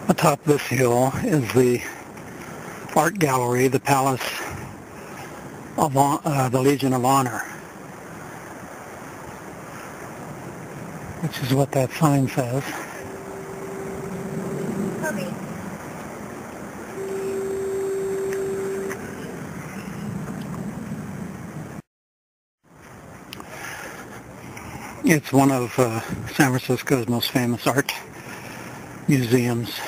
Atop this hill is the art gallery, the Palace of the Legion of Honor, which is what that sign says. It's one of San Francisco's most famous art museums.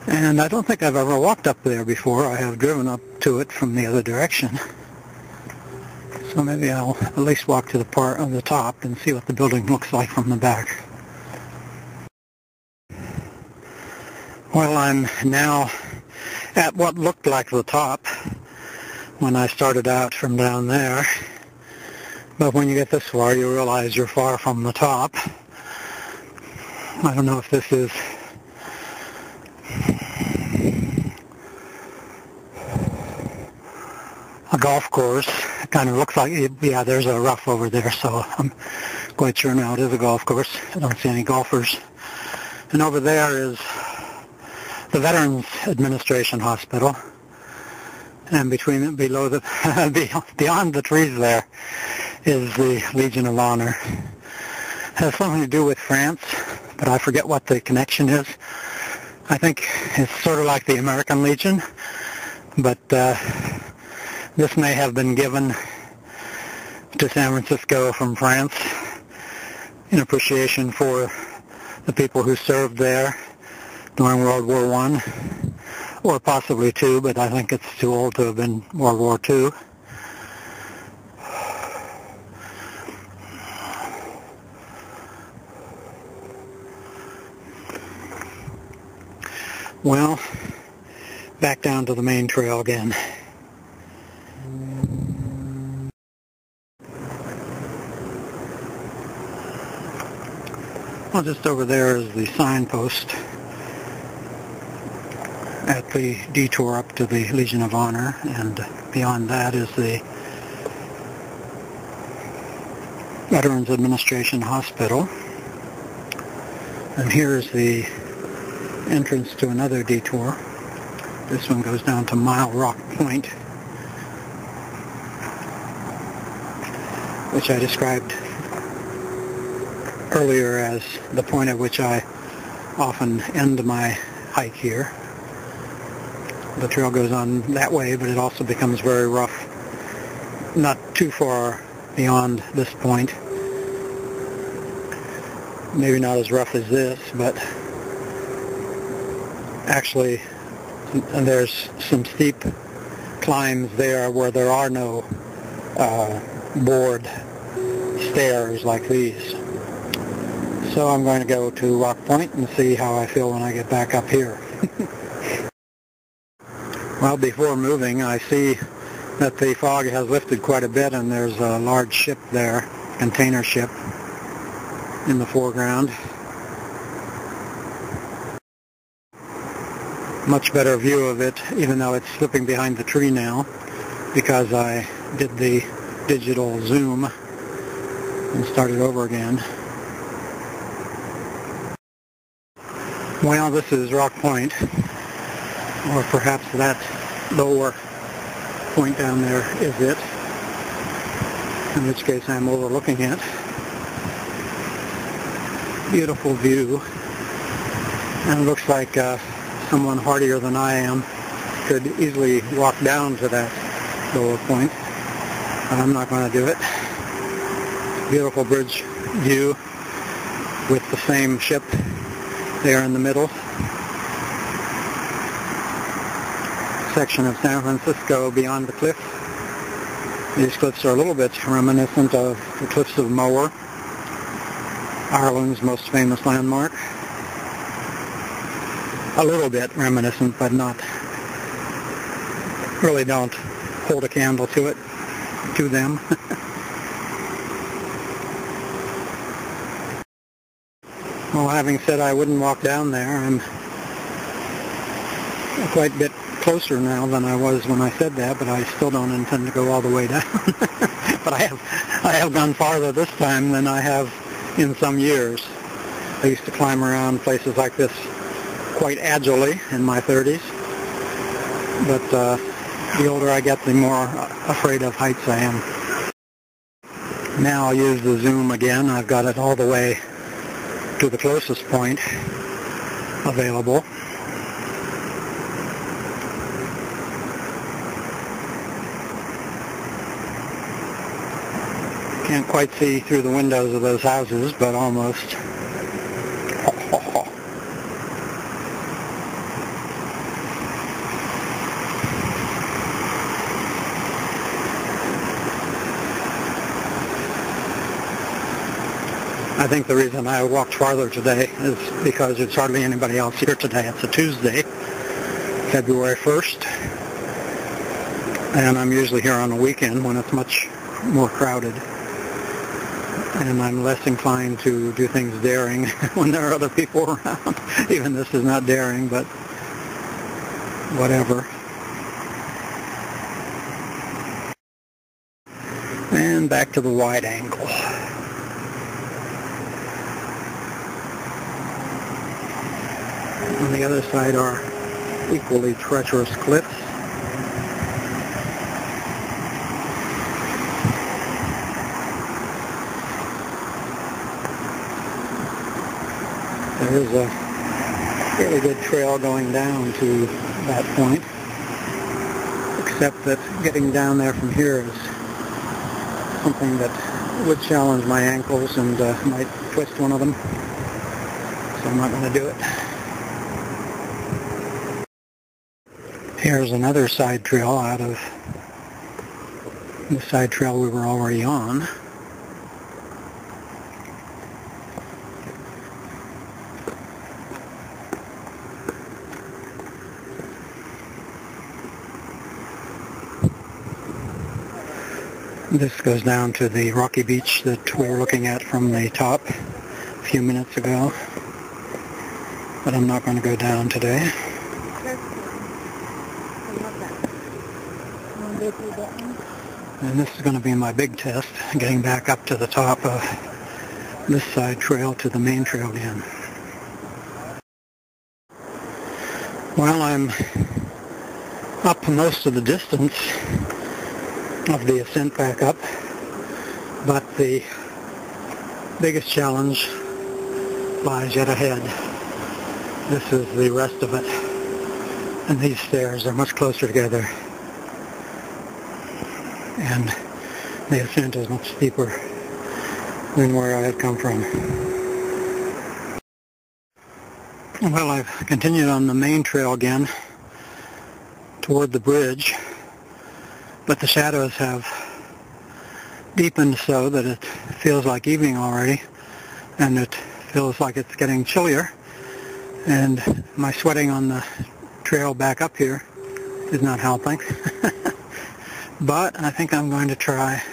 And I don't think I've ever walked up there before. I have driven up to it from the other direction. So maybe I'll at least walk to the part of the top and see what the building looks like from the back. Well, I'm now at what looked like the top when I started out from down there. But when you get this far, you realize you're far from the top. I don't know if this is a golf course. It kind of looks like, yeah, there's a rough over there, so I'm quite sure now it is a golf course. I don't see any golfers. And over there is the Veterans Administration Hospital. And between below the beyond the trees there is the Legion of Honor. It has something to do with France, but I forget what the connection is. I think it's sort of like the American Legion, but this may have been given to San Francisco from France in appreciation for the people who served there during World War I, or possibly II, but I think it's too old to have been World War II. Well, back down to the main trail again. Well, just over there is the signpost at the detour up to the Legion of Honor, and beyond that is the Veterans Administration Hospital. And here's the entrance to another detour. This one goes down to Mile Rock Point, which I described earlier as the point at which I often end my hike here. The trail goes on that way, but it also becomes very rough not too far beyond this point. Maybe not as rough as this, but actually there's some steep climbs there where there are no board stairs like these. So I'm going to go to Rock Point and see how I feel when I get back up here. Well, before moving, I see that the fog has lifted quite a bit, and there's a large ship there, container ship, in the foreground. Much better view of it, even though it's slipping behind the tree now, because I did the digital zoom and started over again. Well, this is Rock Point, or perhaps that lower point down there is it, in which case I'm overlooking it. Beautiful view, and it looks like someone hardier than I am could easily walk down to that lower point, but I'm not going to do it. Beautiful bridge view with the same ship there in the middle. Section of San Francisco beyond the cliff. These cliffs are a little bit reminiscent of the cliffs of Moher, Ireland's most famous landmark. A little bit reminiscent, but not, really don't hold a candle to it, to them. Well, having said I wouldn't walk down there, I'm quite a bit closer now than I was when I said that, but I still don't intend to go all the way down. But I have gone farther this time than I have in some years. I used to climb around places like this quite agilely in my 30s, but the older I get, the more afraid of heights I am. Now I'll use the zoom again. I've got it all the way to the closest point available. Can't quite see through the windows of those houses, but almost. I think the reason I walked farther today is because there's hardly anybody else here today. It's a Tuesday, February 1st, and I'm usually here on a weekend when it's much more crowded, and I'm less inclined to do things daring when there are other people around. Even this is not daring, but whatever. And back to the wide angle. On the other side are equally treacherous cliffs. There is a fairly good trail going down to that point, except that getting down there from here is something that would challenge my ankles and might twist one of them, so I'm not going to do it. Here's another side trail out of the side trail we were already on. This goes down to the rocky beach that we were looking at from the top a few minutes ago, but I'm not going to go down today. And this is going to be my big test, getting back up to the top of this side trail to the main trail again. Well, I'm up most of the distance of the ascent back up, but the biggest challenge lies yet ahead. This is the rest of it, and these stairs are much closer together, and the ascent is much steeper than where I had come from. Well, I've continued on the main trail again toward the bridge, but the shadows have deepened so that it feels like evening already, and it feels like it's getting chillier, and my sweating on the trail back up here is not helping. But I think I'm going to try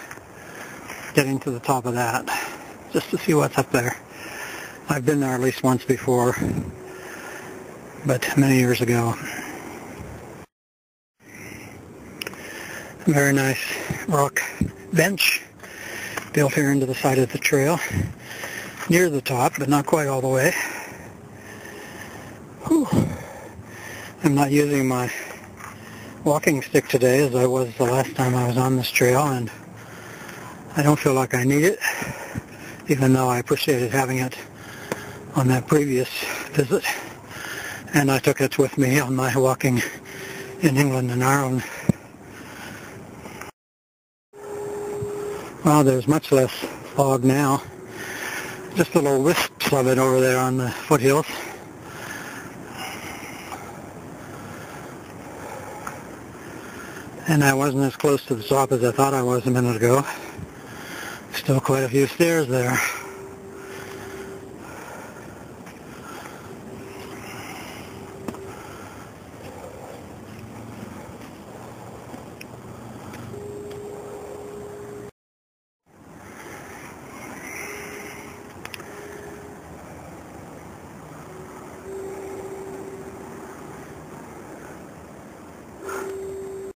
getting to the top of that just to see what's up there. I've been there at least once before, but many years ago. A very nice rock bench built here into the side of the trail, near the top, but not quite all the way. Whew. I'm not using my walking stick today as I was the last time I was on this trail, and I don't feel like I need it, even though I appreciated having it on that previous visit, and I took it with me on my walking in England and Ireland. Well, there's much less fog now, just little wisps of it over there on the foothills. And I wasn't as close to the top as I thought I was a minute ago. Still quite a few stairs there.